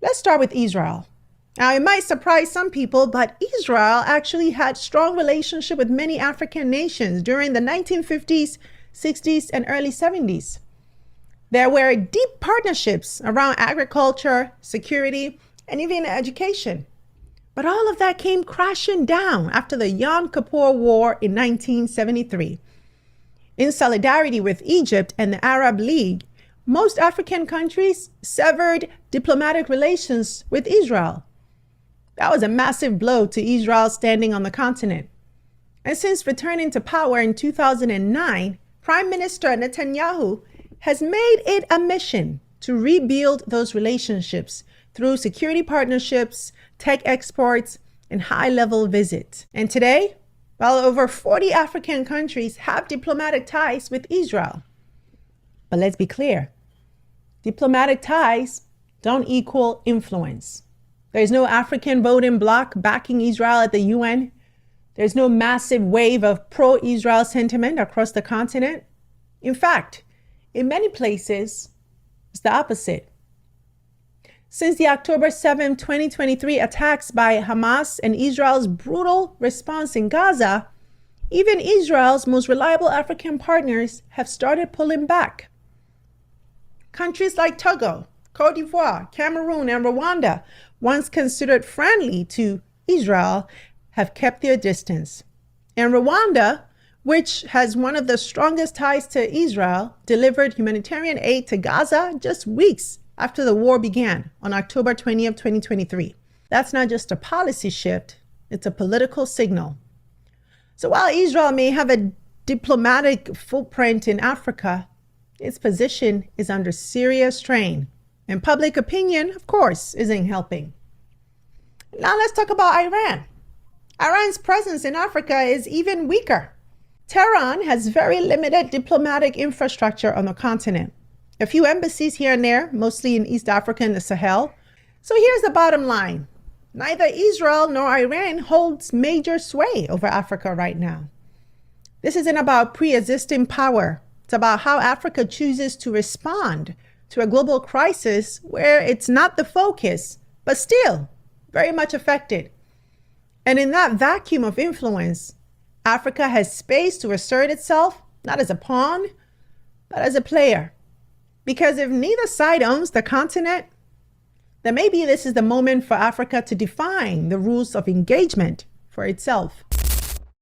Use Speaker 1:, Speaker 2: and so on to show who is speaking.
Speaker 1: Let's start with Israel. Now, it might surprise some people, but Israel actually had strong relationship with many African nations during the 1950s, 60s, and early 70s. There were deep partnerships around agriculture, security, and even education. But all of that came crashing down after the Yom Kippur War in 1973. In solidarity with Egypt and the Arab League, most African countries severed diplomatic relations with Israel. That was a massive blow to Israel's standing on the continent. And since returning to power in 2009, Prime Minister Netanyahu has made it a mission to rebuild those relationships through security partnerships, tech exports, and high-level visits. And today, well over 40 African countries have diplomatic ties with Israel. But let's be clear, diplomatic ties don't equal influence. There's no African voting bloc backing Israel at the UN. There's no massive wave of pro-Israel sentiment across the continent. In fact, in many places, it's the opposite. Since the October 7, 2023 attacks by Hamas and Israel's brutal response in Gaza, even Israel's most reliable African partners have started pulling back. Countries like Togo, Cote d'Ivoire, Cameroon, and Rwanda, once considered friendly to Israel, have kept their distance. And Rwanda, which has one of the strongest ties to Israel, delivered humanitarian aid to Gaza just weeks after the war began on October 20th, 2023. That's not just a policy shift, it's a political signal. So while Israel may have a diplomatic footprint in Africa, its position is under serious strain. And public opinion, of course, isn't helping. Now let's talk about Iran. Iran's presence in Africa is even weaker. Tehran has very limited diplomatic infrastructure on the continent. A few embassies here and there, mostly in East Africa and the Sahel. So here's the bottom line. Neither Israel nor Iran holds major sway over Africa right now. This isn't about pre-existing power. It's about how Africa chooses to respond to a global crisis where it's not the focus, but still very much affected. And in that vacuum of influence, Africa has space to assert itself, not as a pawn, but as a player. Because if neither side owns the continent, then maybe this is the moment for Africa to define the rules of engagement for itself.